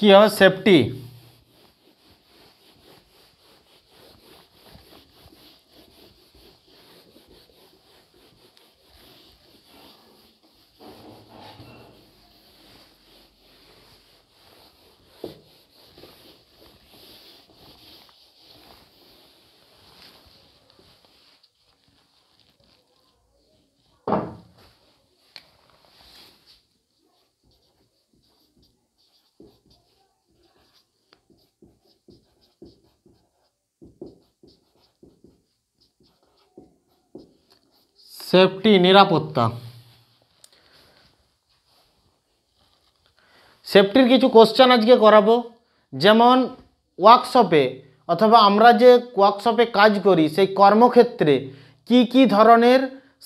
কি হবে safety. Safety নিরাপত্তা। সেফটির কিছু কোশ্চেন আজকে করাবো, যেমন ওয়ার্কশপে অথবা আমরা যে ওয়ার্কশপে কাজ করি সেই কর্মক্ষেত্রে কি কি ধরনের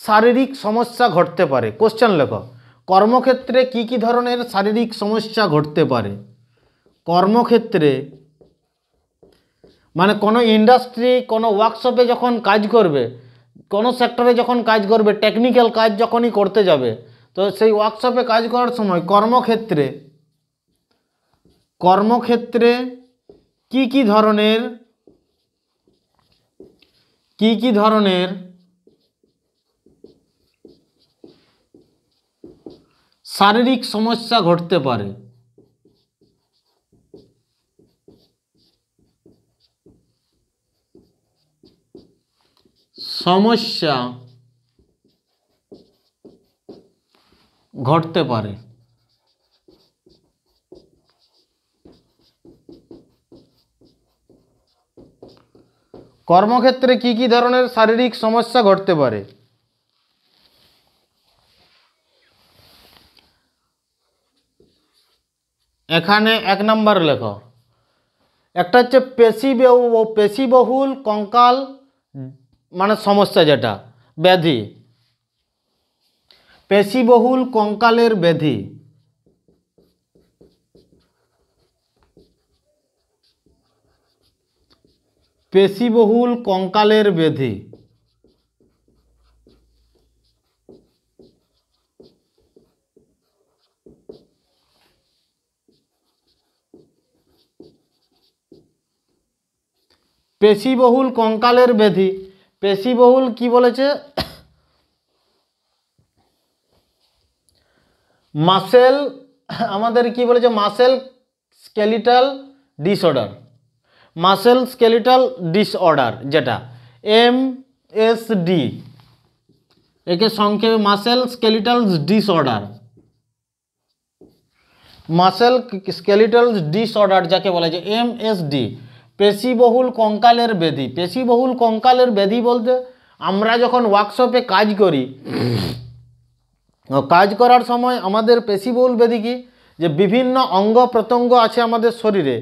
শারীরিক সমস্যা ঘটতে পারে। কোশ্চেন লেখো, কর্মক্ষেত্রে কি কি ধরনের শারীরিক সমস্যা ঘটতে পারে। কর্মক্ষেত্রে মানে কোনো ইন্ডাস্ট্রি, কোনো ওয়ার্কশপে যখন কাজ করবে, কোনো সেক্টরে যখন কাজ করবে, টেকনিক্যাল কাজ যখনই করতে যাবে, তো সেই ওয়ার্কশপে কাজ করার সময় কর্মক্ষেত্রে কি কি ধরনের শারীরিক সমস্যা ঘটতে পারে। সমস্যা ঘটতে পারে। কর্মক্ষেত্রে কি কি ধরনের শারীরিক সমস্যা ঘটতে পারে। এখানে 1 নম্বর লেখো, একটা হচ্ছে পেশিবহুল কঙ্কাল মানে সমস্যা, যেটা ব্যাধি, পেশিবহুল কঙ্কালের ব্যাধি। পেশিবহুল কঙ্কালের ব্যাধি। পেশিবহুল কঙ্কালের ব্যাধি, পেশিবহুল কি বলেছে, মাসেল, আমাদের কি বলেছে, muscle skeletal disorder, muscle skeletal disorder, যেটা MSD, একে সংক্ষেপে muscle skeletal disorder, muscle skeletal disorder যাকে বলা যায় MSD, পেশিবহুল কঙ্কালের ব্যাধি। পেশিবহুল কঙ্কালের ব্যাধি বলতে আমরা যখন ওয়ার্কশপে কাজ করি, কাজ করার সময় আমাদের পেশিবহুল ব্যাধি কি, যে বিভিন্ন অঙ্গ প্রত্যঙ্গ আছে আমাদের শরীরে,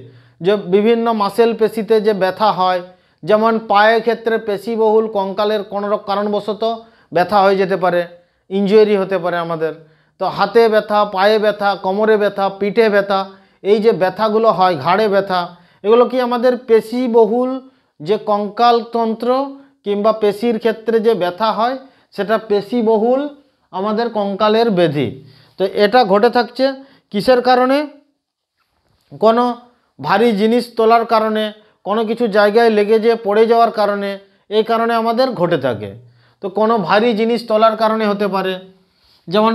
যে বিভিন্ন মাসেল পেশিতে যে ব্যথা হয়, যেমন পায়ের ক্ষেত্রে পেশিবহুল কঙ্কালের কোনো কারণবশত ব্যথা হয়ে যেতে পারে, ইনজুরি হতে পারে আমাদের। তো হাতে ব্যথা, পায়ে ব্যথা, কোমরে ব্যথা, পিঠে ব্যথা, এই যে ব্যথাগুলো হয়, ঘাড়ে ব্যথা, এগুলো কি আমাদের পেশিবহুল যে কঙ্কালতন্ত্র কিংবা পেশির ক্ষেত্রে যে ব্যথা হয়, সেটা পেশিবহুল আমাদের কঙ্কালের ব্যাধি। তো এটা ঘটে থাকছে কিসের কারণে, কোনো ভারী জিনিস তোলার কারণে, কোনো কিছু জায়গায় লেগে যেয়ে পড়ে যাওয়ার কারণে, এই কারণে আমাদের ঘটে থাকে। তো কোনো ভারী জিনিস তোলার কারণে হতে পারে, যেমন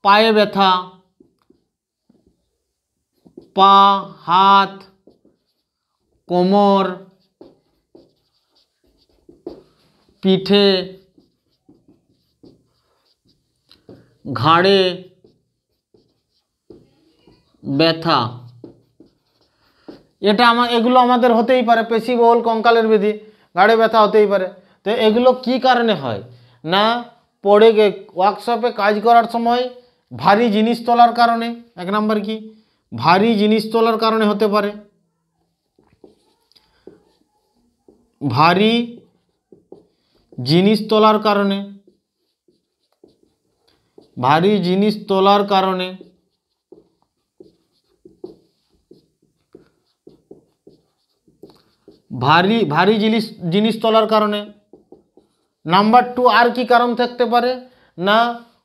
পায়ে ব্যথা, পা, হাত, কোমর, পিঠে, ঘাড়ে ব্যথা, এটা এগুলো আমাদের হতেই পারে, পেশিবহুল কঙ্কালের ব্যাধি, ঘাড়ে ব্যথা হতেই পারে। তো এগুলো কি কারণে হয় না, পড়ে গিয়ে ওয়ার্কশপে কাজ করার সময় ভারী জিনিস তোলার কারণে। 1 নম্বর কি, ভারী জিনিস তোলার কারণে হতে পারে, ভারী জিনিস তোলার কারণে, ভারী জিনিস তোলার কারণে, ভারী জিনিস তোলার কারণে। নাম্বার 2 আর কি কারণ থাকতে পারে না,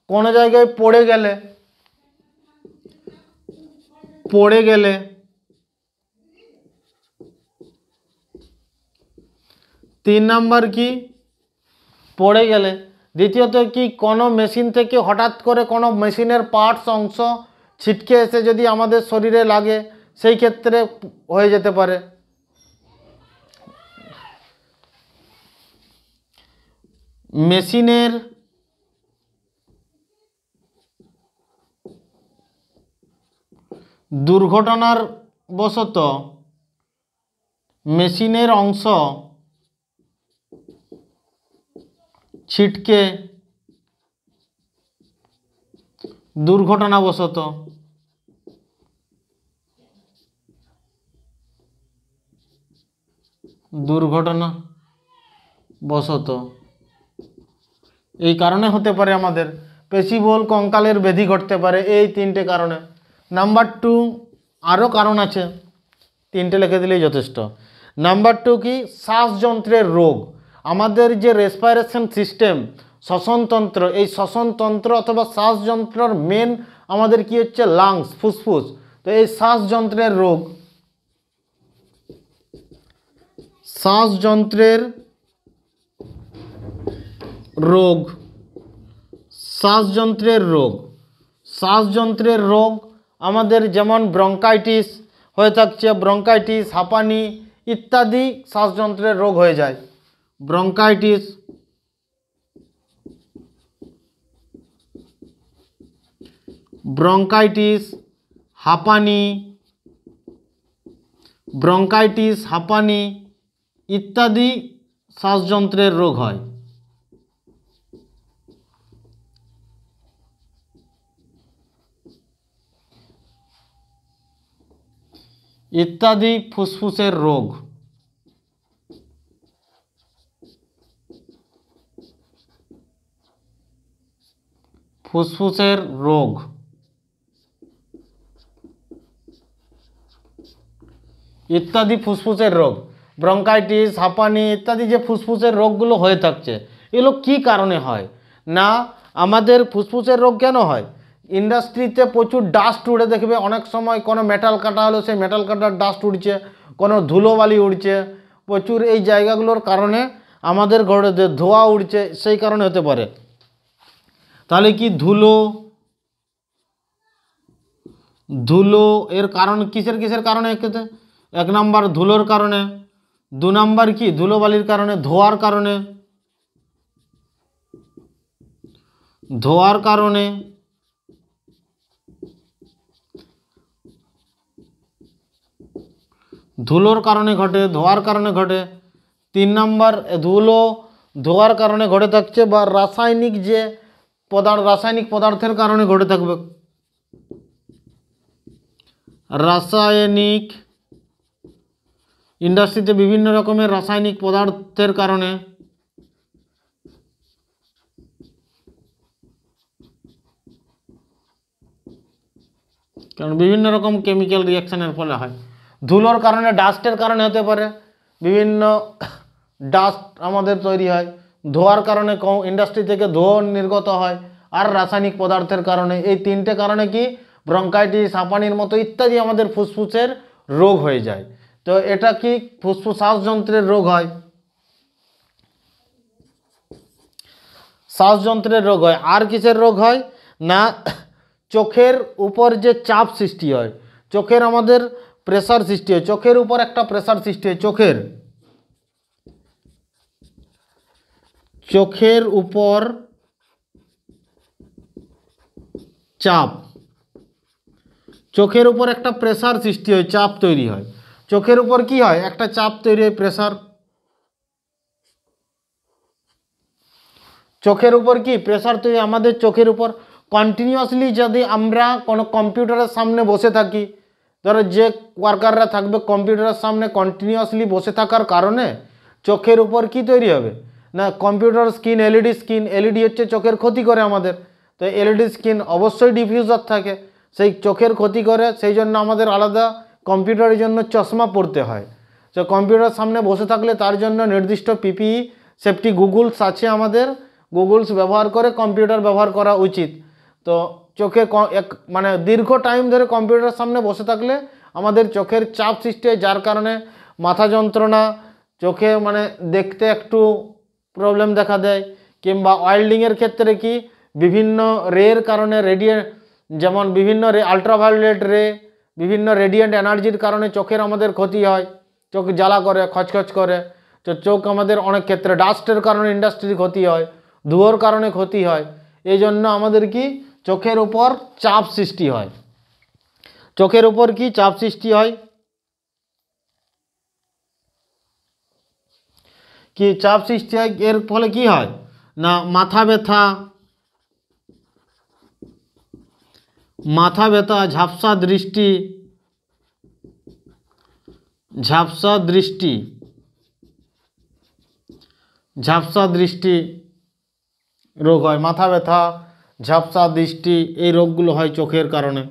কোনো জায়গায় পড়ে গেলে 3 নাম্বার কি পড়ে গেলে। দ্বিতীয়ত কি কোনো মেশিন থেকে হঠাৎ করে কোনো মেশিনের পার্টস অংশ ছিটকে এসে যদি আমাদের শরীরে লাগে সেই ক্ষেত্রে হয়ে যেতে পারে। মেশিনের দুর্ঘটনার বশত মেশিনের অংশ ছিটকে দুর্ঘটনাবশত এই কারণে হতে পারে আমাদের পেশিবহুল কঙ্কালের ব্যাধি ঘটতে পারে, এই 3টে কারণে। নাম্বার 2 আরও কারণ আছে, 3টে লিখে দিলেই যথেষ্ট। নাম্বার 2 কি শ্বাসযন্ত্রের রোগ। আমাদের যে রেসপিরেশন সিস্টেম শ্বসনতন্ত্র, এই শ্বসনতন্ত্র অথবা শ্বাসযন্ত্রর মেন আমাদের কি হচ্ছে লাংস, ফুসফুস। তো এই শ্বাসযন্ত্রের রোগ, শ্বাসযন্ত্রের রোগ, শ্বাসযন্ত্রের রোগ আমাদের যেমন ব্রঙ্কাইটিস হয়ে থাকছে, ব্রঙ্কাইটিস, হাঁপানি ইত্যাদি শ্বাসযন্ত্রের রোগ হয়ে যায়। ব্রঙ্কাইটিস, হাঁপানি ইত্যাদি শ্বাসযন্ত্রের রোগ হয়। ইত্যাদি ফুসফুসের রোগ। ফুসফুসের রোগ ইত্যাদি ফুসফুসের রোগ, ব্রঙ্কাইটিস, হাঁপানি ইত্যাদি যে ফুসফুসের রোগগুলো হয়ে থাকছে, এগুলো কি কারণে হয় না? আমাদের ফুসফুসের রোগ কেন হয়? ইন্ডাস্ট্রিতে প্রচুর ডাস্ট উড়ে, দেখবে অনেক সময় কোনো মেটাল কাটা হলো সেই মেটাল কাটার ডাস্ট উড়ছে, কোনো ধুলোবালি উড়ছে, প্রচুর এই জায়গাগুলোর কারণে আমাদের ঘরে যে ধোঁয়া উড়ছে সেই কারণে হতে পারে। তাহলে কি ধুলো এর কারণ কিসের কারণে? এক নাম্বার ধুলোর কারণে, 2 নাম্বার কি ধুলোবালির কারণে, ধোঁয়ার কারণে, ধুলোর কারণে ঘটে, ধোঁয়ার কারণে ঘটে। 3 নাম্বার ধুলো ধোঁয়ার কারণে ঘটে থাকছে বা রাসায়নিক পদার্থের কারণে ঘটে থাকবে। রাসায়নিক, ইন্ডাস্ট্রিতে বিভিন্ন রকমের রাসায়নিক পদার্থের কারণে, কারণ বিভিন্ন রকম কেমিক্যাল রিয়াকশনের ফলে হয়। ধুলোর কারণে, ডাস্টের কারণে হতে পারে, বিভিন্ন ডাস্ট আমাদের তৈরি হয়। ধোঁয়ার কারণে ইন্ডাস্ট্রি থেকে ধোঁয়া নির্গত হয়। আর রাসায়নিক পদার্থের কারণে, এই 3টে কারণে কি ব্রঙ্কাইটিস, হাঁপানির মতো ইত্যাদি আমাদের ফুসফুসের রোগ হয়ে যায়। তো এটা কি ফুসফুস শ্বাসযন্ত্রের রোগ হয়, শ্বাসযন্ত্রের রোগ হয়। আর কিসের রোগ হয় না? চোখের উপর যে চাপ সৃষ্টি হয়, চোখের আমাদের প্রেসার সৃষ্টি হয়, চোখের উপর একটা প্রেসার সৃষ্টি হয়, চোখের উপর চাপ, চোখের উপর একটা প্রেসার সৃষ্টি হয়, চাপ তৈরি হয়। চোখের উপর কি হয়? একটা চাপ তৈরি হয়, প্রেসার। চোখের উপর কি প্রেসার তৈরি, আমাদের চোখের উপর কন্টিনিউয়াসলি যদি আমরা কোনো কম্পিউটারের সামনে বসে থাকি, ধরো যে ওয়ার্কাররা থাকবে কম্পিউটারের সামনে কন্টিনিউয়াসলি বসে থাকার কারণে চোখের উপর কি তৈরি হবে না? কম্পিউটার স্ক্রিন, এলইডি হচ্ছে চোখের ক্ষতি করে আমাদের। তো এলইডি স্ক্রিন অবশ্যই ডিফিউজার থাকে, সেই চোখের ক্ষতি করে, সেই জন্য আমাদের আলাদা কম্পিউটারের জন্য চশমা পরতে হয়। তো কম্পিউটারের সামনে বসে থাকলে তার জন্য নির্দিষ্ট পিপিই সেফটি গুগলস আছে, আমাদের গুগলস ব্যবহার করে কম্পিউটার ব্যবহার করা উচিত। তো চোখে মানে দীর্ঘ টাইম ধরে কম্পিউটারের সামনে বসে থাকলে আমাদের চোখের চাপ সৃষ্টি হয়, যার কারণে মাথা যন্ত্রণা, চোখে মানে দেখতে একটু প্রবলেম দেখা দেয়, কিংবা ওয়েল্ডিংয়ের ক্ষেত্রে কি বিভিন্ন রের কারণে যেমন বিভিন্ন আলট্রাভায়োলেট রে, বিভিন্ন রেডিয়েন্ট এনার্জির কারণে চোখের আমাদের ক্ষতি হয়, চোখ জ্বালা করে, খচখচ করে। তো চোখ আমাদের অনেক ক্ষেত্রে ডাস্টের কারণে ইন্ডাস্ট্রির ক্ষতি হয়, ধুয়োর কারণে ক্ষতি হয়। এই জন্য আমাদের কি চোখের উপর চাপ সৃষ্টি হয়। চোখের উপর কি চাপ সৃষ্টি হয়, কি চাপ সৃষ্টি হয়, এর ফলে কি হয় না মাথা ব্যথা, ঝাপসা দৃষ্টি, ঝাপসা দৃষ্টি রোগ হয়। মাথা ব্যথা, ঝাপসা দৃষ্টি, এই রোগগুলো হয় চোখের কারণে।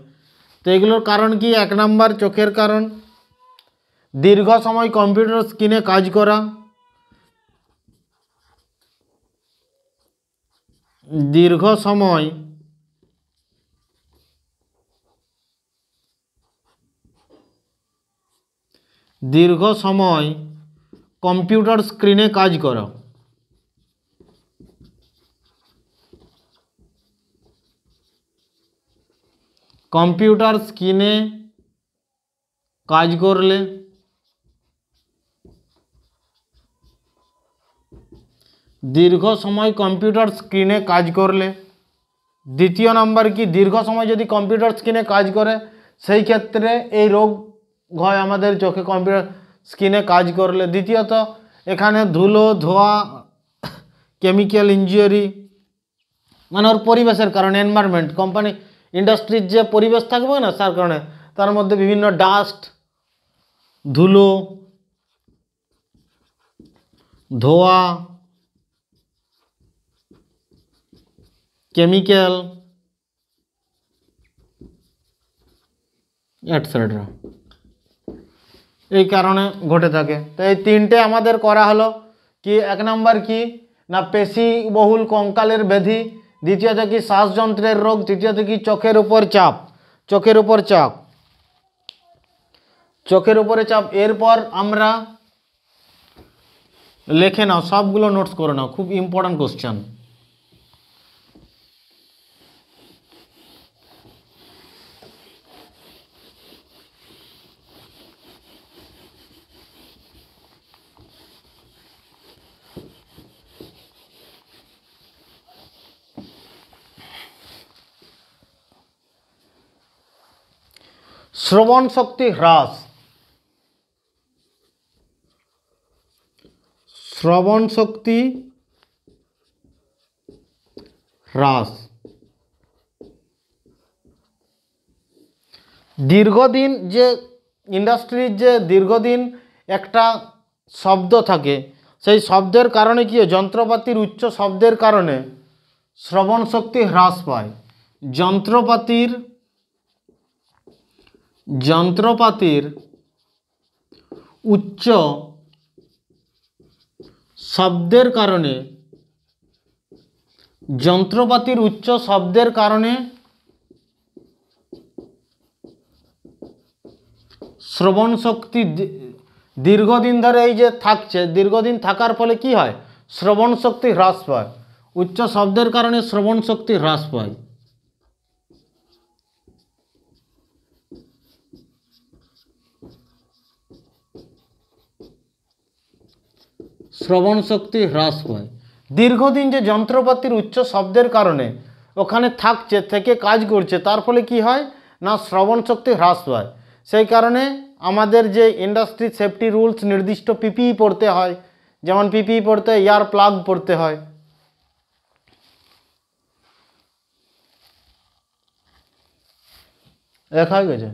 তো এগুলোর কারণ কি? 1 নাম্বার চোখের কারণ দীর্ঘ সময় কম্পিউটার স্ক্রিনে কাজ করা, দীর্ঘ সময় কম্পিউটার স্ক্রিনে কাজ করা, কম্পিউটার স্ক্রিনে কাজ করলে, দীর্ঘ সময় কম্পিউটার স্ক্রিনে কাজ করলে। দ্বিতীয় নাম্বার কি? দীর্ঘ সময় যদি কম্পিউটার স্ক্রিনে কাজ করে সেই ক্ষেত্রে এই রোগ হয় আমাদের চোখে কম্পিউটার স্ক্রিনে কাজ করলে। দ্বিতীয়ত এখানে ধুলো, ধোঁয়া, কেমিক্যাল ইঞ্জুরি, মানে ওর পরিবেশের কারণে, এনভায়রনমেন্ট, কোম্পানি ইন্ডাস্ট্রির যে পরিবেশ থাকবে না তার কারণে, তার মধ্যে বিভিন্ন ডাস্ট, ধুলো, ধোঁয়া, কেমিক্যাল এটসেট্রা, এই কারণে ঘটে থাকে। তো এই 3টে আমাদের করা হলো। কি 1 নাম্বার কি না পেশিবহুল কঙ্কালের ব্যাধি, দ্বিতীয়ত কি শ্বাসযন্ত্রের রোগ, তৃতীয়ত কি চোখের উপরে চাপ। এরপর আমরা লিখে নাও, সবগুলো নোটস করে নাও, খুব ইম্পর্টেন্ট কোশ্চেন। শ্রবণ শক্তি হ্রাস, দীর্ঘদিন যে ইন্ডাস্ট্রির যে দীর্ঘদিন একটা শব্দ থাকে, সেই শব্দের কারণে কি যন্ত্রপাতির উচ্চ শব্দের কারণে শ্রবণ শক্তি হ্রাস পায়। যন্ত্রপাতির উচ্চ শব্দের কারণে শ্রবণ শক্তি দীর্ঘদিন ধরে এই যে থাকছে, দীর্ঘদিন থাকার ফলে কি হয় শ্রবণ শক্তি হ্রাস পায়। উচ্চ শব্দের কারণে শ্রবণ শক্তি হ্রাস পায়। দীর্ঘদিন যে যন্ত্রপাতির উচ্চ শব্দের কারণে ওখানে থাকছে, থেকে কাজ করছে, তার ফলে কি হয় না শ্রবণ শক্তি হ্রাস পায়। সেই কারণে আমাদের যে ইন্ডাস্ট্রি সেফটি রুলস নির্দিষ্ট পিপিই পড়তে হয়, যেমন পিপিই পড়তে হয়, ইয়ার প্লাগ পড়তে হয়। দেখা গেছে।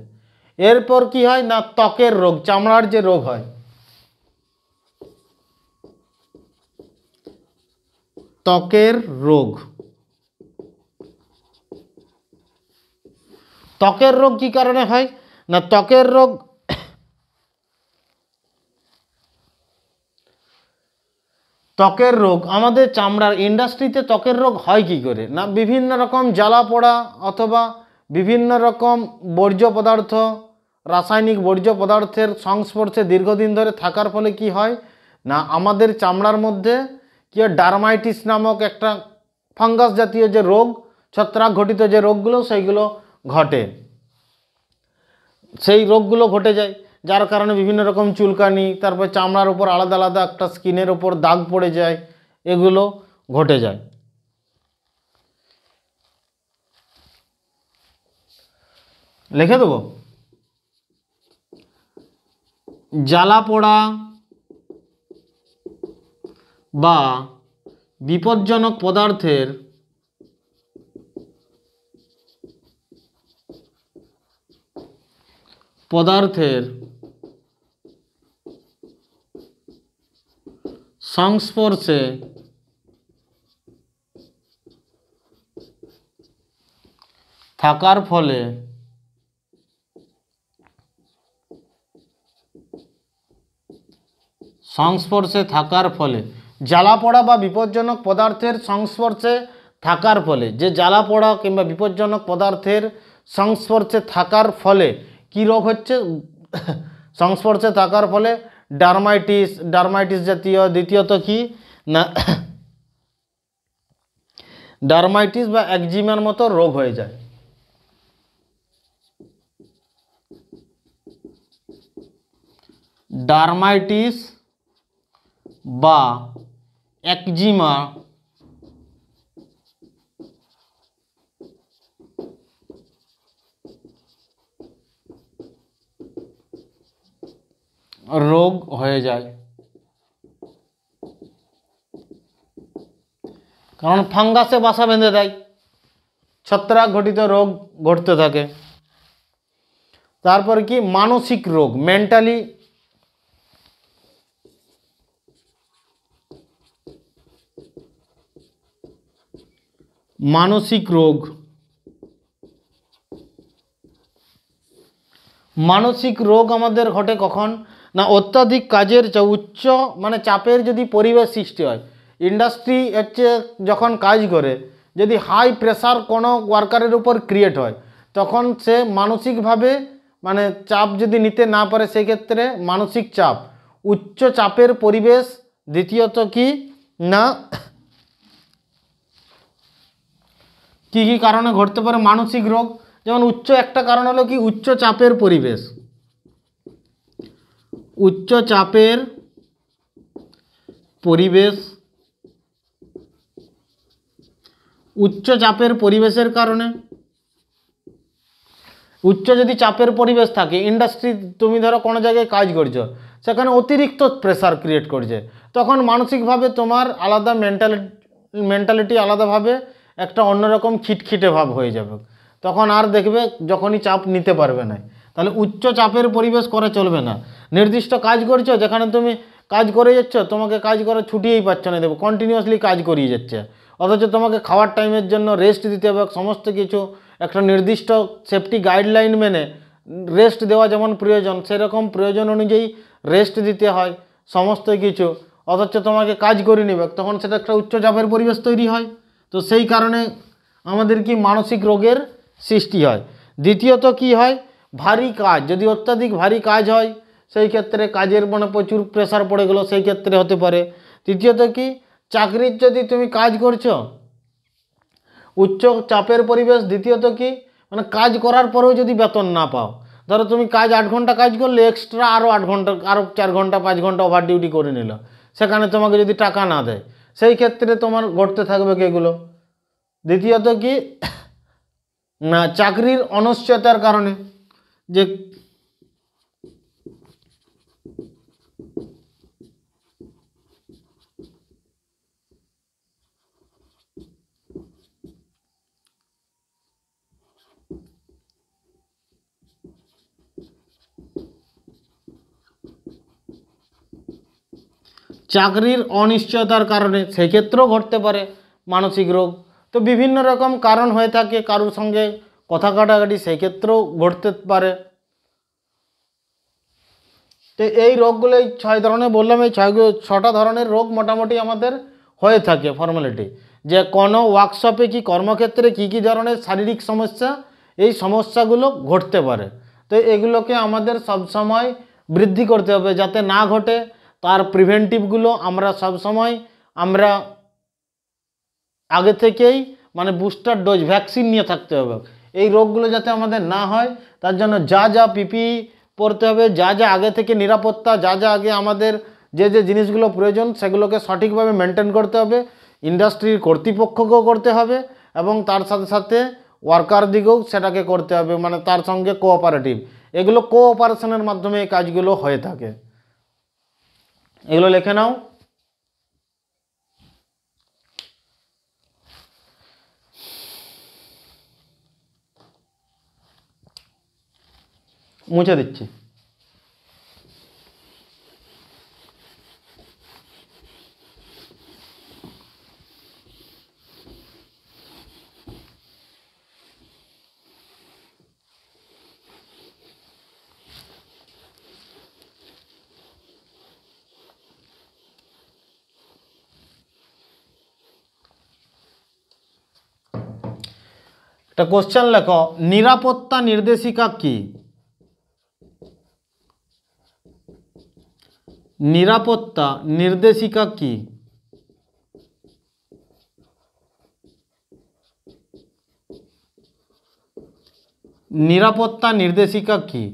এরপর কি হয় না ত্বকের রোগ, চামড়ার যে রোগ হয়, ত্বকের রোগ কি কারণে হয় না ত্বকের রোগ আমাদের চামড়ার ইন্ডাস্ট্রিতে ত্বকের রোগ হয় কি করে না বিভিন্ন রকম জ্বালা পোড়া অথবা বিভিন্ন রকম বর্জ্য পদার্থ, রাসায়নিক বর্জ্য পদার্থের সংস্পর্শে দীর্ঘদিন ধরে থাকার ফলে কি হয় না আমাদের চামড়ার মধ্যে কি ডার্মাইটিস নামক একটা ফাঙ্গাস জাতীয় যে রোগ, ছত্রাক ঘটিত যে রোগগুলো, সেইগুলো ঘটে, সেই রোগগুলো ঘটে যায়, যার কারণে বিভিন্ন রকম চুলকানি, তারপর চামড়ার উপর আলাদা আলাদা একটা স্কিনের উপর দাগ পড়ে যায়, এগুলো ঘটে যায়। লিখে দেবো, জ্বালা পোড়া বা বিপজ্জনক পদার্থের সংস্পর্শে থাকার ফলে জ্বালা পোড়া বা বিপজ্জনক পদার্থের সংস্পর্শে থাকার ফলে, যে জ্বালা পোড়া কিংবা বিপজ্জনক পদার্থের সংস্পর্শে থাকার ফলে কি রোগ হচ্ছে, সংস্পর্শে থাকার ফলে ডার্মাইটিস জাতীয়, দ্বিতীয়ত কি না ডার্মাইটিস বা একজিমার মতো রোগ হয়ে যায়। ডার্মাইটিস বা একজিমা রোগ হয়ে যায়, কারণ ফাঙ্গাসে বাসা বেঁধে দেয়, ছত্রাক ঘটিত রোগ ঘটতে থাকে। তারপর কি মানসিক রোগ, মানসিক রোগ আমাদের ঘটে কখন না অত্যাধিক কাজের উচ্চ মানে চাপের যদি পরিবেশ সৃষ্টি হয়, ইন্ডাস্ট্রি হচ্ছে যখন কাজ করে, যদি হাই প্রেসার কোনো ওয়ার্কারের উপর ক্রিয়েট হয়, তখন সে মানসিকভাবে মানে চাপ যদি নিতে না পারে, সেক্ষেত্রে মানসিক চাপ, উচ্চ চাপের পরিবেশ। দ্বিতীয়ত কি না কি কি কারণে ঘটতে পারে মানসিক রোগ, যেমন একটা কারণ হলো কি উচ্চ চাপের পরিবেশ, উচ্চ চাপের পরিবেশের কারণে, উচ্চ যদি চাপের পরিবেশ থাকে, ইন্ডাস্ট্রি তুমি ধরো কোনো জায়গায় কাজ করছো, সেখানে অতিরিক্ত প্রেসার ক্রিয়েট করছে, তখন মানসিকভাবে তোমার আলাদা মেন্টালিটি আলাদাভাবে একটা অন্যরকম খিটখিটে ভাব হয়ে যাবে, তখন আর দেখবে যখনই চাপ নিতে পারবে না। তাহলে উচ্চ চাপের পরিবেশ করা চলবে না। নির্দিষ্ট কাজ করছো, যেখানে তুমি কাজ করে যাচ্ছ, তোমাকে কাজ করার ছুটিই পাচ্ছ না, দেবো কন্টিনিউয়াসলি কাজ করিয়ে যাচ্ছে, অথচ তোমাকে খাওয়ার টাইমের জন্য রেস্ট দিতে হবে, সমস্ত কিছু একটা নির্দিষ্ট সেফটি গাইডলাইন মেনে রেস্ট দেওয়া যেমন প্রয়োজন, সেরকম প্রয়োজন অনুযায়ী রেস্ট দিতে হয় সমস্ত কিছু, অথচ তোমাকে কাজ করে নেবে, তখন সেটা একটা উচ্চ চাপের পরিবেশ তৈরি হয়। তো সেই কারণে আমাদের কি মানসিক রোগের সৃষ্টি হয়। দ্বিতীয়ত কি হয়, ভারী কাজ, যদি অত্যাধিক ভারী কাজ হয়, সেই ক্ষেত্রে কাজের মানে প্রচুর প্রেসার পড়ে গেলো, সেই ক্ষেত্রে হতে পারে। তৃতীয়ত কি চাকরির যদি তুমি কাজ করছো, উচ্চ চাপের পরিবেশ। দ্বিতীয়ত কি মানে কাজ করার পরেও যদি বেতন না পাও, ধরো তুমি কাজ 8 ঘন্টা কাজ করলে, এক্সট্রা আরও 8 ঘন্টা, আরও 4 ঘন্টা 5 ঘন্টা ওভার ডিউটি করে নিল, সেখানে তোমাকে যদি টাকা না দেয়, সেই ক্ষেত্রে তোমার ঘটতে থাকবে এগুলো। দ্বিতীয়ত কি না চাকরির অনিশ্চয়তার কারণে, যে চাকরির অনিশ্চয়তার কারণে সেই ক্ষেত্রেও ঘটতে পারে মানসিক রোগ। তো বিভিন্ন রকম কারণ হয়ে থাকে, কারোর সঙ্গে কথা কাটাকাটি, সেই ক্ষেত্রেও ঘটতে পারে। তো এই রোগগুলো 6 ধরনের বললাম, এই 6টা ধরনের রোগ মোটামুটি আমাদের হয়ে থাকে ফর্মালিটি, যে কোনো ওয়ার্কশপে কি কর্মক্ষেত্রে কি কি ধরনের শারীরিক সমস্যা, এই সমস্যাগুলো ঘটতে পারে। তো এগুলোকে আমাদের সবসময় বৃদ্ধি করতে হবে যাতে না ঘটে, তার প্রিভেন্টিভগুলো আমরা সবসময় আমরা আগে থেকেই মানে বুস্টার ডোজ ভ্যাকসিন নিয়ে থাকতে হবে। এই রোগগুলো যাতে আমাদের না হয় তার জন্য যা যা পিপিই পরতে হবে, যা যা আগে থেকে নিরাপত্তা, যা যা আগে আমাদের যে যে জিনিসগুলো প্রয়োজন সেগুলোকে সঠিকভাবে মেনটেন করতে হবে, ইন্ডাস্ট্রির কর্তৃপক্ষকেও করতে হবে এবং তার সাথে সাথে ওয়ার্কার দিকেও সেটাকে করতে হবে, মানে তার সঙ্গে কোঅপারেটিভ, এগুলো কোঅপারেশনের মাধ্যমে এই কাজগুলো হয়ে থাকে। এগুলো লিখে নাও। মুছে দিচ্ছি। একটা কোশ্চেন লেখো, নিরাপত্তা নির্দেশিকা কি? নিরাপত্তা নির্দেশিকা কি? নিরাপত্তা নির্দেশিকা কি?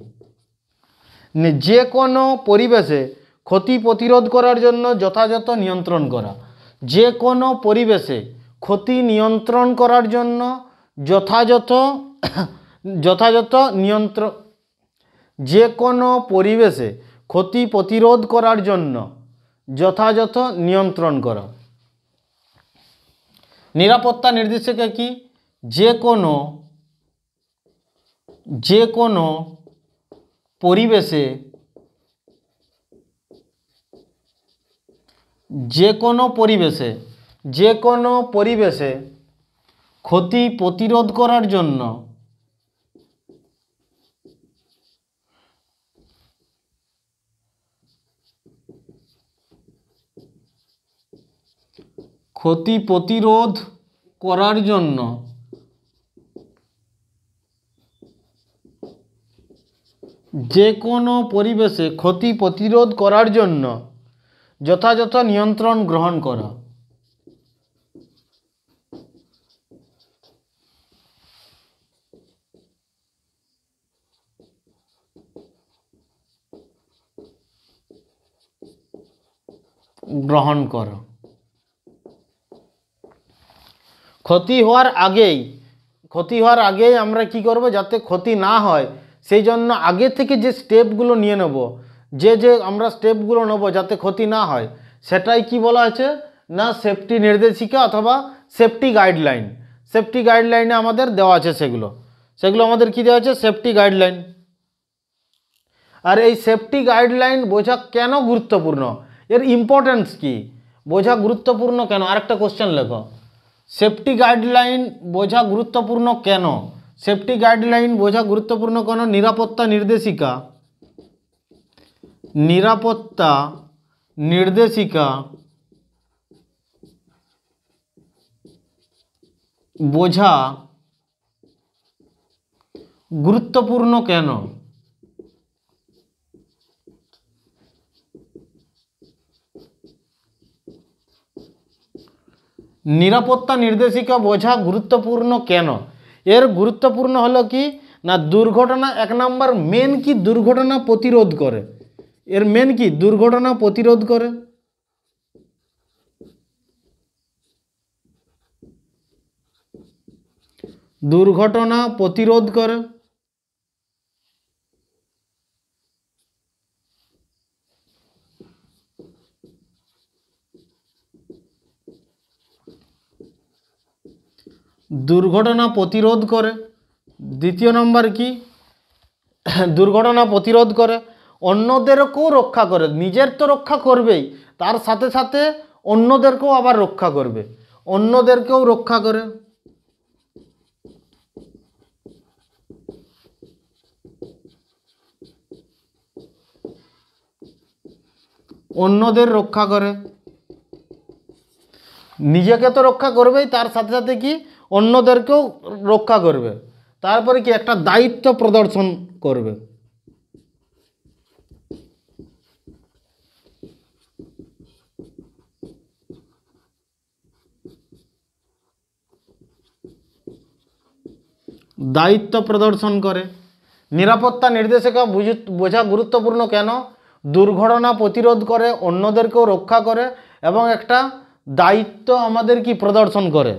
যে কোনো পরিবেশে ক্ষতি প্রতিরোধ করার জন্য যথাযথ নিয়ন্ত্রণ করা। যে কোনো পরিবেশে ক্ষতি নিয়ন্ত্রণ করার জন্য যথাযথ নিয়ন্ত্রণ, যে কোনো পরিবেশে ক্ষতি প্রতিরোধ করার জন্য যথাযথ নিয়ন্ত্রণ করা। নিরাপত্তা নির্দেশিকা কি? যে কোনো পরিবেশে ক্ষতি প্রতিরোধ করার জন্য যে কোনো পরিবেশে ক্ষতি প্রতিরোধ করার জন্য যথাযথ নিয়ন্ত্রণ গ্রহণ করা। গ্রহণ করা। ক্ষতি হওয়ার আগেই আমরা কি করব, যাতে ক্ষতি না হয় সেই জন্য আগে থেকে যে স্টেপগুলো নিয়ে নেব, যে আমরা স্টেপগুলো নেব যাতে ক্ষতি না হয়, সেটাই কি বলা আছে না সেফটি নির্দেশিকা অথবা সেফটি গাইডলাইন। সেফটি গাইডলাইনে আমাদের দেওয়া আছে সেগুলো আমাদের কি দেওয়া আছে, সেফটি গাইডলাইন। আর এই সেফটি গাইডলাইন বোঝা কেন গুরুত্বপূর্ণ, এর ইম্পর্টেন্স কি, বোঝা গুরুত্বপূর্ণ কেন? আরেকটা কোশ্চেন লেখো, সেফটি গাইডলাইন বোঝা গুরুত্বপূর্ণ কেন? সেফটি গাইডলাইন বোঝা গুরুত্বপূর্ণ কেন? নিরাপত্তা নির্দেশিকা বোঝা গুরুত্বপূর্ণ কেন? নিরাপত্তা নির্দেশিকা বোঝা গুরুত্বপূর্ণ কেন? এর গুরুত্বপূর্ণ হলো কি না দুর্ঘটনা, এক নম্বর মেন কি দুর্ঘটনা প্রতিরোধ করে। এর মেন কি দুর্ঘটনা প্রতিরোধ করে। দুর্ঘটনা প্রতিরোধ করে। দুর্ঘটনা প্রতিরোধ করে। দ্বিতীয় নম্বর কি দুর্ঘটনা প্রতিরোধ করে, অন্যদেরকেও রক্ষা করে। নিজের তো রক্ষা করবেই, তার সাথে সাথে অন্যদেরকেও আবার রক্ষা করবে, অন্যদেরকেও রক্ষা করে। অন্যদের রক্ষা করে, নিজেকে তো রক্ষা করবেই, তার সাথে সাথে কি অন্যদেরকেও রক্ষা করবে। তারপরে কি একটা দায়িত্ব প্রদর্শন করবে। দায়িত্ব প্রদর্শন করে। নিরাপত্তা নির্দেশিকা বোঝা গুরুত্বপূর্ণ কেন? দুর্ঘটনা প্রতিরোধ করে, অন্যদেরকেও রক্ষা করে এবং একটা দায়িত্ব আমাদের কি প্রদর্শন করে।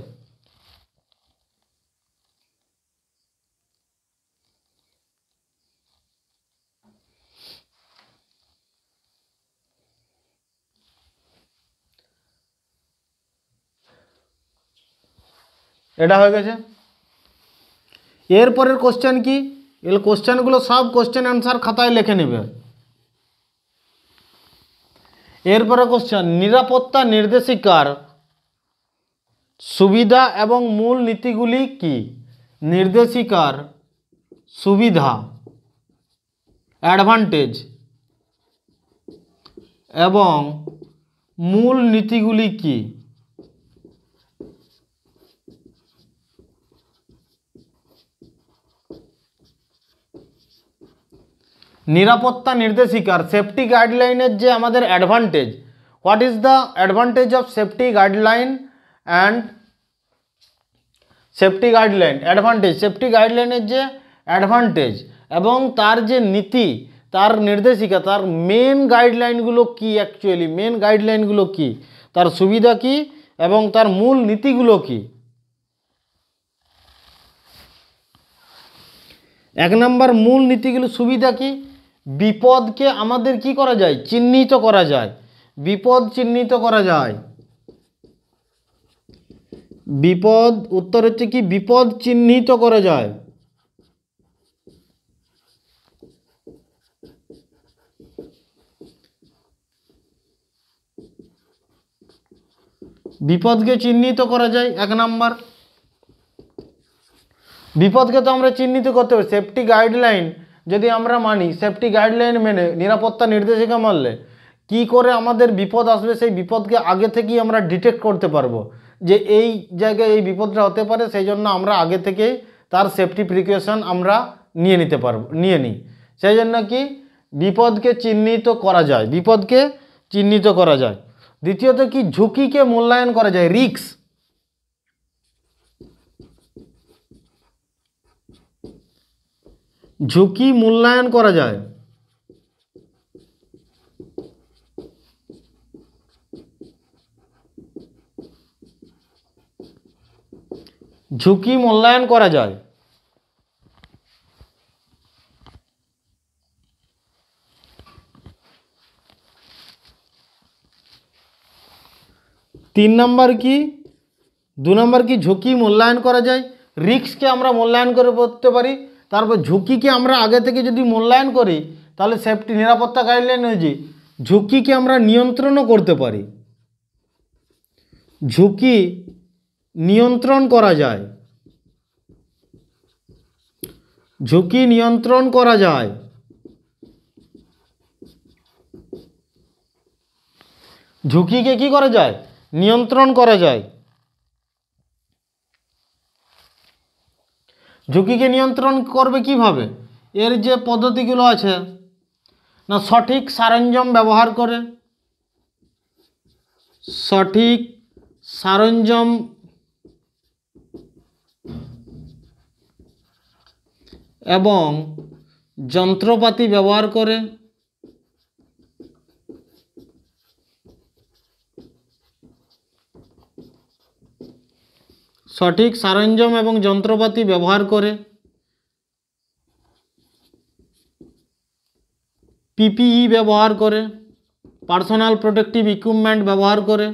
এটা হয়ে গেছে। এরপরের কোশ্চেন কি? এর কোশ্চেনগুলো সব কোশ্চেন অ্যান্সার খাতায় লিখে নেবে। এরপরে কোশ্চেন, নিরাপত্তা নির্দেশিকার সুবিধা এবং মূল নীতিগুলি কি? নির্দেশিকার সুবিধা, অ্যাডভান্টেজ এবং মূল নীতিগুলি কি? নিরাপত্তা নির্দেশিকার সেফটি গাইডলাইনের যে আমাদের advantage, what is the advantage of safety guideline and safety guideline advantage, safety গাইডলাইনের যে অ্যাডভান্টেজ এবং তার যে নীতি, তার নির্দেশিকা, তার মেন গাইডলাইনগুলো কি, অ্যাকচুয়ালি মেন গাইডলাইনগুলো কি, তার সুবিধা কি এবং তার মূল নীতিগুলো কি। 1 নম্বর মূল নীতিগুলো, সুবিধা কি? বিপদকে আমাদের কি করা যায়? চিহ্নিত করা যায়। বিপদ চিহ্নিত করা যায়। বিপদ, উত্তর হচ্ছে কি? বিপদ চিহ্নিত করা যায়। বিপদকে চিহ্নিত করা যায় 1 নম্বর। বিপদকে তো আমরা চিহ্নিত করতে পারি। সেফটি গাইডলাইন যদি আমরা মানি, সেফটি গাইডলাইন মেনে নিরাপত্তা নির্দেশিকা মানলে কি করে আমাদের বিপদ আসবে সেই বিপদকে আগে থেকেই আমরা ডিটেক্ট করতে পারবো যে এই জায়গায় এই বিপদটা হতে পারে, সেই জন্য আমরা আগে থেকেই তার সেফটি প্রিকশন আমরা নিয়ে নিতে পারবো, নিয়ে নিই। সেই জন্য কি বিপদকে চিহ্নিত করা যায়, বিপদকে চিহ্নিত করা যায়। দ্বিতীয়ত কি? ঝুঁকিকে মূল্যায়ন করা যায়, রিস্ক। ঝুঁকি মূল্যায়ন করা যায়। ঝুঁকি মূল্যায়ন করা যায়। তিন নম্বর কি? 2 নম্বর কি? ঝুঁকি মূল্যায়ন করা যায়, রিস্ককে আমরা মূল্যায়ন করে করতে পারি। তারপর ঝুঁকিকে আমরা আগে থেকে যদি মূল্যায়ন করি তাহলে সেফটি নিরাপত্তা গাইডলাইন অনুযায়ী ঝুঁকিকে আমরা নিয়ন্ত্রণও করতে পারি। ঝুঁকি নিয়ন্ত্রণ করা যায়। ঝুঁকি নিয়ন্ত্রণ করা যায়। ঝুঁকিকে কি করা যায়? নিয়ন্ত্রণ করা যায়। ঝুঁকিকে নিয়ন্ত্রণ করবে কিভাবে? এর যে পদ্ধতিগুলো আছে না, সঠিক সরঞ্জাম ব্যবহার করে, সঠিক সরঞ্জাম এবং যন্ত্রপাতি ব্যবহার করে, সঠিক সরঞ্জাম এবং যন্ত্রপাতি ব্যবহার করে, পিপিই ব্যবহার করে, পার্সোনাল প্রোটেক্টিভ ইকুইপমেন্ট ব্যবহার করে,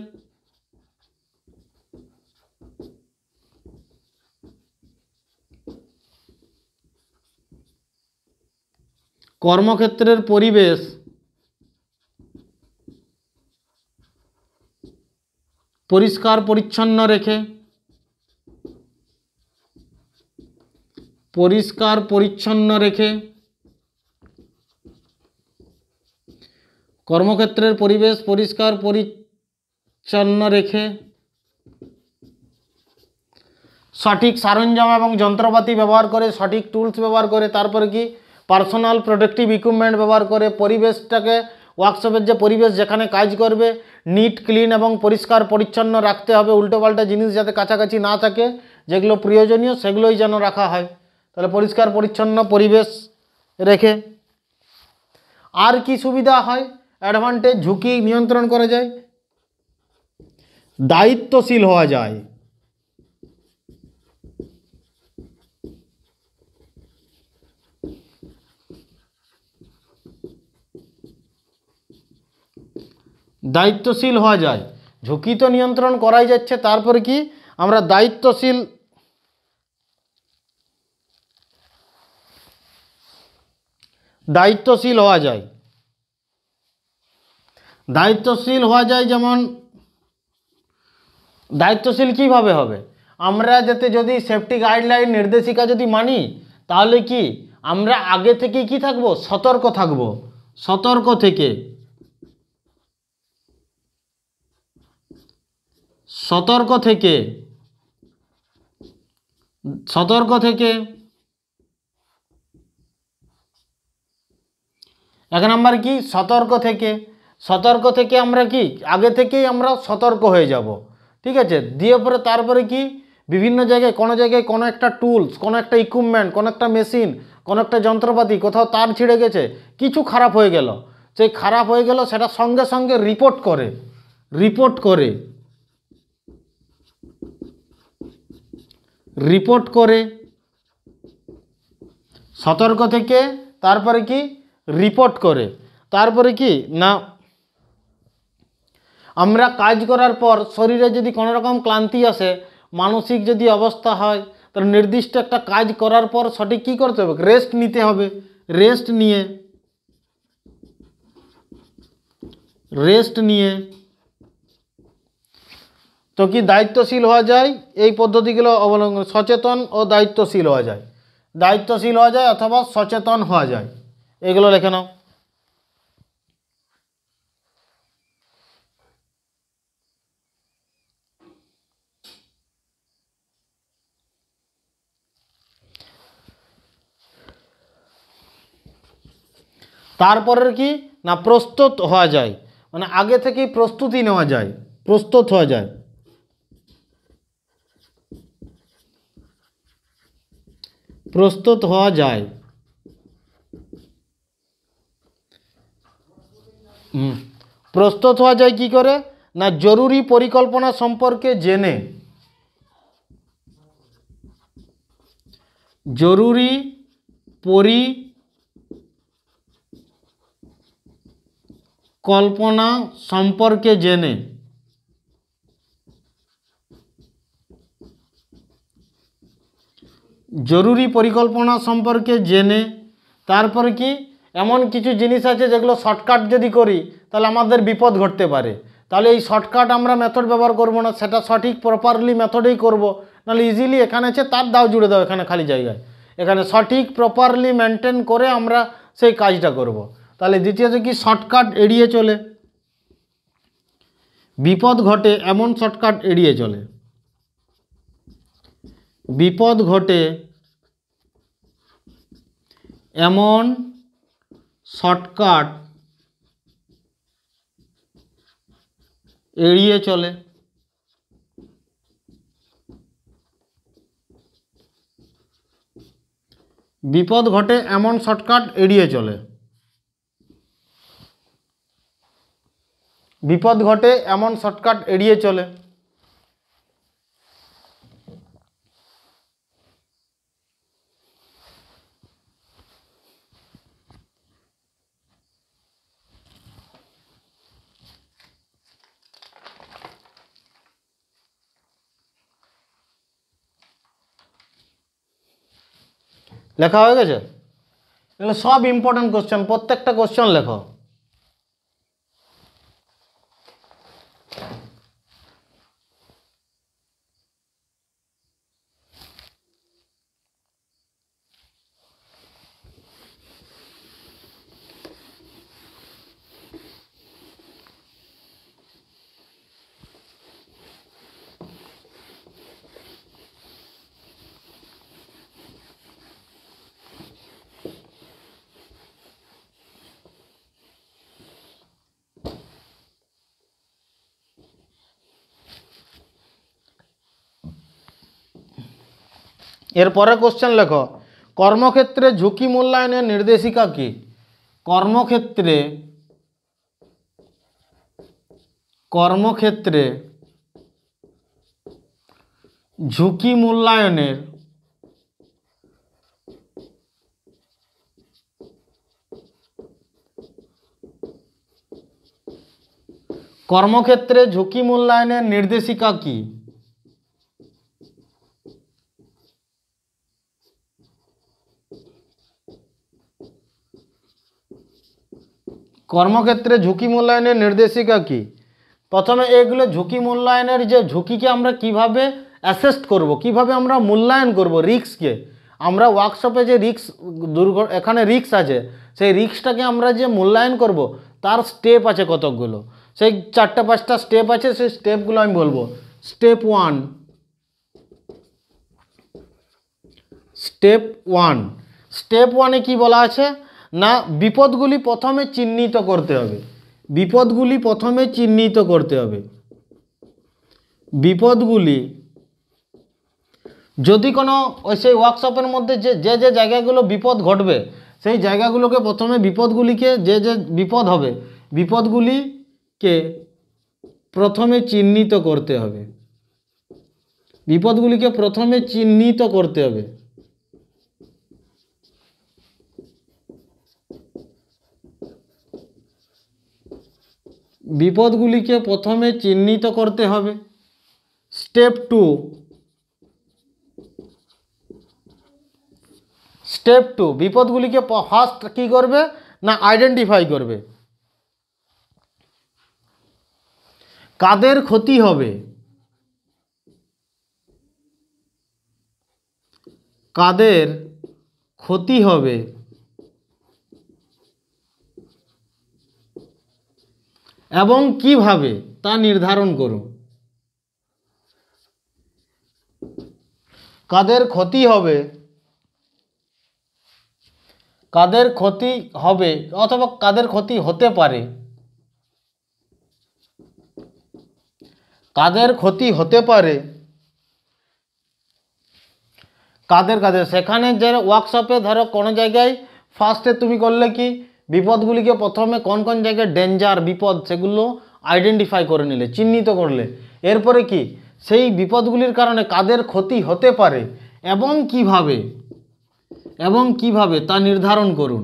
কর্মক্ষেত্রের পরিবেশ পরিষ্কার পরিচ্ছন্ন রেখে, পরিষ্কার পরিচ্ছন্ন রেখে, কর্মক্ষেত্রের পরিবেশ পরিষ্কার পরিচ্ছন্ন রেখে, সঠিক সরঞ্জাম এবং যন্ত্রপাতি ব্যবহার করে, সঠিক টুলস ব্যবহার করে, তারপরে কি পার্সোনাল প্রোটেক্টিভ ইকুইপমেন্ট ব্যবহার করে, পরিবেশটাকে, ওয়ার্কশপের যে পরিবেশ যেখানে কাজ করবে নিট ক্লিন এবং পরিষ্কার পরিচ্ছন্ন রাখতে হবে, উল্টোপাল্টা জিনিস যাতে কাছাকাছি না থাকে, যেগুলো প্রয়োজনীয় সেগুলোই যেন রাখা হয়। তাহলে পরিষ্কার পরিচ্ছন্ন পরিবেশ রেখে। আর কি সুবিধা হয়, অ্যাডভান্টেজ, ঝুঁকি নিয়ন্ত্রণ করা যায়, দায়িত্বশীল হওয়া যায়। দায়িত্বশীল হওয়া যায়, ঝুঁকি তো নিয়ন্ত্রণ করাই যাচ্ছে, তারপরে কি আমরা দায়িত্বশীল হওয়া যায়। দায়িত্বশীল হওয়া যায় যেমন, দায়িত্বশীল কিভাবে হবে, আমরা যাতে যদি সেফটি গাইডলাইন নির্দেশিকা যদি মানি, তাহলে কি আমরা আগে থেকে কি থাকবো, সতর্ক থাকবো। সতর্ক থেকে এক নাম্বার কি, সতর্ক থেকে আমরা কি আগে থেকেই আমরা সতর্ক হয়ে যাব। ঠিক আছে, দিয়ে পরে তারপরে কি বিভিন্ন জায়গায় কোনো একটা টুলস, কোনো একটা ইকুইপমেন্ট, কোনো একটা মেশিন, কোনো একটা যন্ত্রপাতি, কোথাও তার ছিঁড়ে গেছে, কিছু খারাপ হয়ে গেল, সেই খারাপ হয়ে গেল সেটা সঙ্গে সঙ্গে রিপোর্ট করে সতর্ক থেকে তারপরে কি রিপোর্ট করে, তারপরে কি না আমরা কাজ করার পর শরীরে যদি কোনো রকম ক্লান্তি আসে, মানসিক যদি অবস্থা হয়, তাহলে নির্দিষ্ট একটা কাজ করার পর সঠিক কী করতে হবে, রেস্ট নিতে হবে। রেস্ট নিয়ে তো কি দায়িত্বশীল হওয়া যায়, এই পদ্ধতিগুলো অবলম্বন, সচেতন ও দায়িত্বশীল হওয়া যায়। দায়িত্বশীল হওয়া যায় অথবা সচেতন হওয়া যায়, এগুলো লিখে নাও। তারপরের কি না প্রস্তুত হওয়া যায়, মানে আগে থেকেই প্রস্তুতি নেওয়া যায়, প্রস্তুত হওয়া যায়। প্রস্তুত হওয়া যায়। প্রস্তুত হওয়া যায় কি করে না জরুরি পরিকল্পনা সম্পর্কে জেনে, জরুরি পরিকল্পনা সম্পর্কে জেনে, জরুরি পরিকল্পনা সম্পর্কে জেনে তারপরে কি এমন কিছু জিনিস আছে যেগুলো শর্টকাট যদি করি তাহলে আমাদের বিপদ ঘটতে পারে, তাহলে এই শর্টকাট আমরা মেথড ব্যবহার করব না, সেটা সঠিক প্রপারলি মেথডেই করব, নাহলে ইজিলি এখানে আছে তার দাও জুড়ে দাও এখানে খালি জায়গায়, এখানে সঠিক প্রপারলি মেনটেন করে আমরা সেই কাজটা করব। তাহলে দ্বিতীয়ত কি শর্টকাট এড়িয়ে চলে, বিপদ ঘটে এমন শর্টকাট এড়িয়ে চলে, বিপদ ঘটে এমন শর্টকাট এড়িয়ে চলে। বিপদ ঘটে এমন শর্টকাট এড়িয়ে চলে, বিপদ ঘটে এমন শর্টকাট এড়িয়ে চলে। লেখা হয়ে গেছে, এগুলো সব ইম্পর্টেন্ট কোশ্চেন, প্রত্যেকটা কোশ্চেন লেখো। এরপরে কোশ্চেন লেখো, কর্মক্ষেত্রে ঝুঁকি মূল্যায়নের নির্দেশিকা কি? কর্মক্ষেত্রে ঝুঁকি মূল্যায়নের নির্দেশিকা কি? কর্মক্ষেত্রে ঝুঁকি মূল্যায়নের নির্দেশিকা কি? প্রথমে এগুলো ঝুঁকি মূল্যায়নের যে ঝুঁকিকে আমরা কিভাবে অ্যাসেস্ট করব, কিভাবে আমরা মূল্যায়ন করব রিস্ককে, আমরা ওয়ার্কশপে যে এখানে রিস্ক আছে, সেই রিস্কটাকে আমরা যে মূল্যায়ন করব তার স্টেপ আছে কতকগুলো, সেই 4-5টা স্টেপ আছে, সেই স্টেপগুলো আমি বলবো। স্টেপ ওয়ানে কি বলা আছে না, বিপদগুলি প্রথমে চিহ্নিত করতে হবে। বিপদগুলি যদি কোনো সেই ওয়ার্কশপের মধ্যে যে জায়গাগুলো বিপদ ঘটবে, সেই জায়গাগুলোকে প্রথমে বিপদগুলিকে যে বিপদ হবে, বিপদগুলিকে প্রথমে চিহ্নিত করতে হবে। বিপদগুলিকে প্রথমে চিহ্নিত করতে হবে। স্টেপ টু, বিপদগুলিকে ফার্স্ট কি করবে না আইডেন্টিফাই করবে। কাদের ক্ষতি হবে, এবং কিভাবে তা নির্ধারণ করুন। কাদের ক্ষতি হবে অথবা কাদের ক্ষতি হতে পারে, কাদের সেখানে যে ওয়ার্কশপে ধরো কোনো জায়গায় ফার্স্টে তুমি করলে কি বিপদগুলিকে প্রথমে কোন কোন জায়গায় ডেঞ্জার বিপদ সেগুলো আইডেন্টিফাই করে নিলে, চিহ্নিত করলে, এরপরে কি সেই বিপদগুলির কারণে কাদের ক্ষতি হতে পারে এবং কিভাবে তা নির্ধারণ করুন।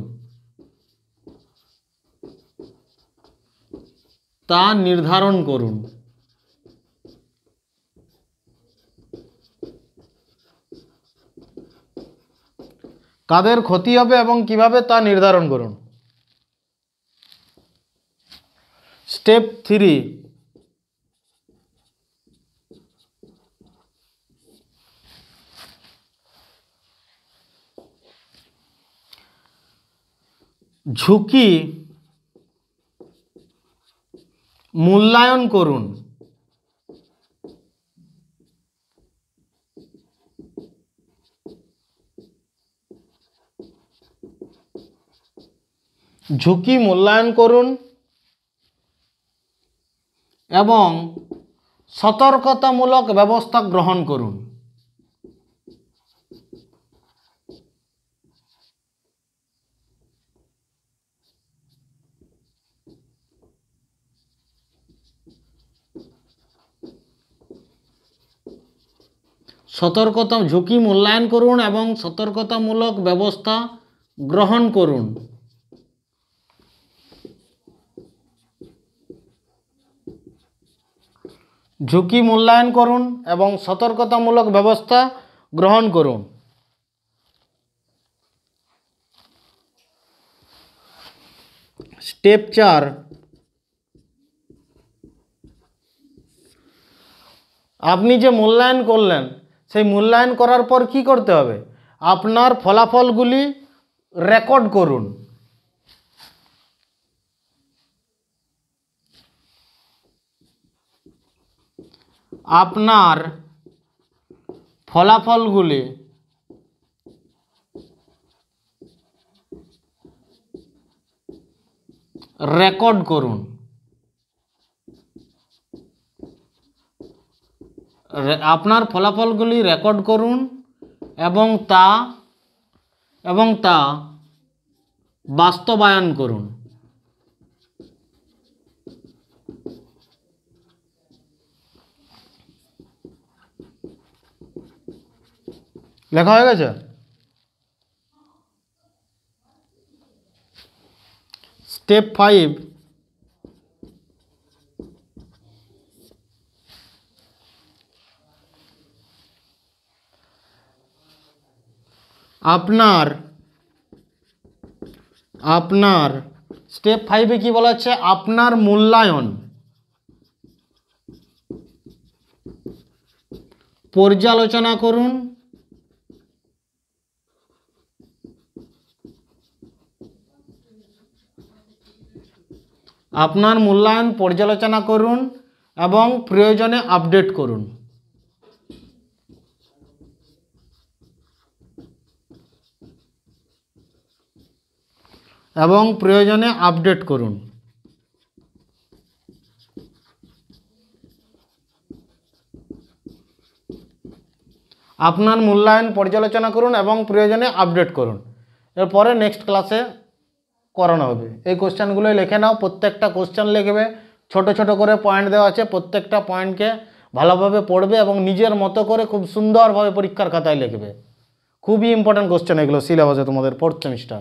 কাদের ক্ষতি হবে এবং কিভাবে তা নির্ধারণ করুন। স্টেপ 3, ঝুঁকি মূল্যায়ন করুন। এবং সতর্কতামূলক ব্যবস্থা গ্রহণ করুন। ঝুঁকি মূল্যায়ন করুন এবং সতর্কতামূলক ব্যবস্থা গ্রহণ করুন। ঝুঁকি মূল্যায়ন করুন এবং সতর্কতামূলক ব্যবস্থা গ্রহণ করুন। স্টেপ 4, আপনি যে মূল্যায়ন করলেন সেই মূল্যায়ন করার পর কি করতে হবে, আপনার ফলাফলগুলি রেকর্ড করুন। আপনার ফলাফলগুলি রেকর্ড করুন। আপনার ফলাফলগুলি রেকর্ড করুন এবং তা এবং তা বাস্তবায়ন করুন। লেখা হয়ে গেছে? স্টেপ 5, আপনার স্টেপ 5-এ কি বলা হচ্ছে? আপনার মূল্যায়ন পর্যালোচনা করুন এবং প্রয়োজনে আপডেট করুন। আপনার মূল্যায়ন পর্যালোচনা করুন এবং প্রয়োজনে আপডেট করুন। এরপরে নেক্সট ক্লাসে করানো হবে। এই কোশ্চেনগুলোই লিখে নাও, প্রত্যেকটা কোশ্চেন লিখবে, ছোট ছোট করে পয়েন্ট দেওয়া আছে, প্রত্যেকটা পয়েন্টকে ভালোভাবে পড়বে এবং নিজের মতো করে খুব সুন্দরভাবে পরীক্ষার খাতায় লিখবে। খুবই ইম্পর্টেন্ট কোশ্চেন এগুলো সিলেবাসে তোমাদের 4th সেমিস্টার।